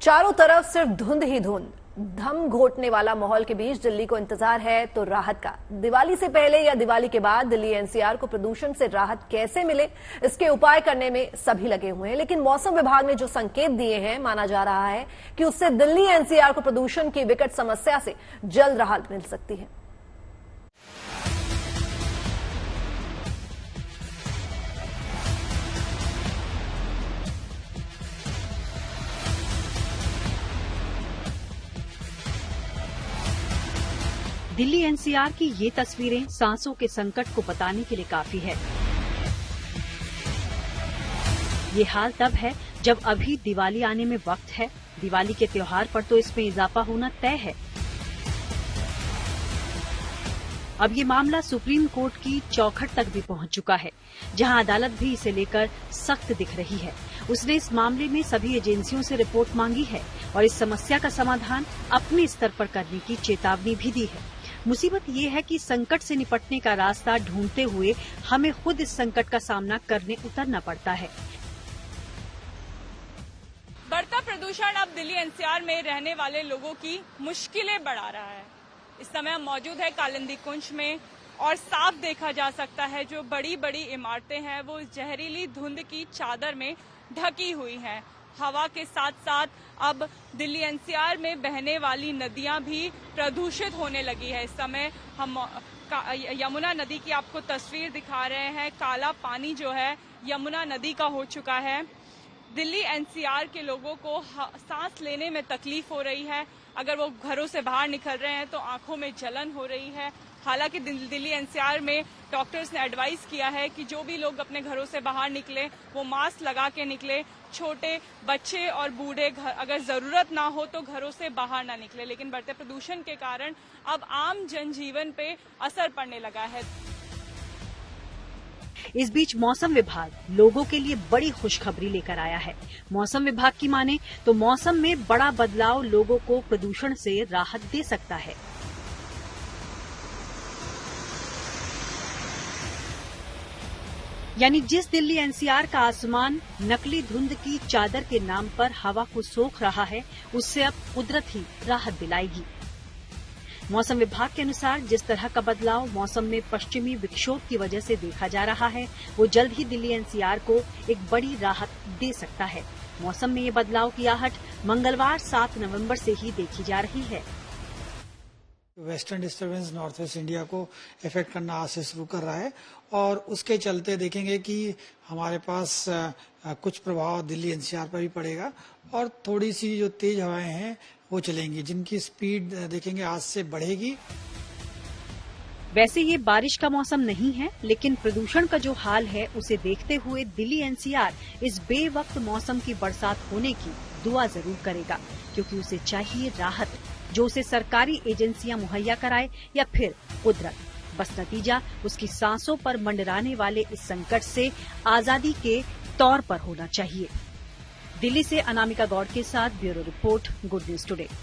चारों तरफ सिर्फ धुंध ही धुंध, दम घोटने वाला माहौल के बीच दिल्ली को इंतजार है तो राहत का। दिवाली से पहले या दिवाली के बाद दिल्ली एनसीआर को प्रदूषण से राहत कैसे मिले, इसके उपाय करने में सभी लगे हुए हैं। लेकिन मौसम विभाग ने जो संकेत दिए हैं, माना जा रहा है कि उससे दिल्ली एनसीआर को प्रदूषण की विकट समस्या से जल्द राहत मिल सकती है। दिल्ली एनसीआर की ये तस्वीरें सांसों के संकट को बताने के लिए काफी है। ये हाल तब है जब अभी दिवाली आने में वक्त है। दिवाली के त्योहार पर तो इसमें इजाफा होना तय है। अब ये मामला सुप्रीम कोर्ट की चौखट तक भी पहुंच चुका है, जहां अदालत भी इसे लेकर सख्त दिख रही है। उसने इस मामले में सभी एजेंसियों से रिपोर्ट मांगी है और इस समस्या का समाधान अपने स्तर पर करने की चेतावनी भी दी है। मुसीबत ये है कि संकट से निपटने का रास्ता ढूंढते हुए हमें खुद इस संकट का सामना करने उतरना पड़ता है। बढ़ता प्रदूषण अब दिल्ली एनसीआर में रहने वाले लोगों की मुश्किलें बढ़ा रहा है। इस समय हम मौजूद है कालिंदी कुंज में और साफ देखा जा सकता है जो बड़ी बड़ी इमारतें हैं वो जहरीली धुंध की चादर में ढकी हुई हैं। हवा के साथ साथ अब दिल्ली एनसीआर में बहने वाली नदियां भी प्रदूषित होने लगी है। इस समय हम यमुना नदी की आपको तस्वीर दिखा रहे हैं। काला पानी जो है यमुना नदी का हो चुका है। दिल्ली एनसीआर के लोगों को सांस लेने में तकलीफ हो रही है। अगर वो घरों से बाहर निकल रहे हैं तो आंखों में जलन हो रही है। हालांकि दिल्ली एनसीआर में डॉक्टर्स ने एडवाइस किया है कि जो भी लोग अपने घरों से बाहर निकले वो मास्क लगा के निकले। छोटे बच्चे और बूढ़े अगर जरूरत ना हो तो घरों से बाहर ना निकले। लेकिन बढ़ते प्रदूषण के कारण अब आम जनजीवन पे असर पड़ने लगा है। इस बीच मौसम विभाग लोगों के लिए बड़ी खुशखबरी लेकर आया है। मौसम विभाग की माने तो मौसम में बड़ा बदलाव लोगों को प्रदूषण से राहत दे सकता है। यानी जिस दिल्ली एनसीआर का आसमान नकली धुंध की चादर के नाम पर हवा को सोख रहा है, उससे अब कुदरत ही राहत दिलाएगी। मौसम विभाग के अनुसार जिस तरह का बदलाव मौसम में पश्चिमी विक्षोभ की वजह से देखा जा रहा है, वो जल्द ही दिल्ली एनसीआर को एक बड़ी राहत दे सकता है। मौसम में ये बदलाव की आहट मंगलवार 7 नवंबर से ही देखी जा रही है। Western disturbance north west India को इफेक्ट करना आज से शुरू कर रहा है और उसके चलते देखेंगे कि हमारे पास कुछ प्रभाव दिल्ली एनसीआर पर भी पड़ेगा और थोड़ी सी जो तेज हवाएं हैं वो चलेंगी, जिनकी स्पीड देखेंगे आज से बढ़ेगी। वैसे ये बारिश का मौसम नहीं है, लेकिन प्रदूषण का जो हाल है उसे देखते हुए दिल्ली एनसीआर इस बेवक्त मौसम की बरसात होने की दुआ जरूर करेगा, क्योंकि उसे चाहिए राहत जो उसे सरकारी एजेंसियां मुहैया कराए या फिर कुदरत। बस नतीजा उसकी सांसों पर मंडराने वाले इस संकट से आजादी के तौर पर होना चाहिए। दिल्ली से अनामिका गौड़ के साथ bureau report, good news today.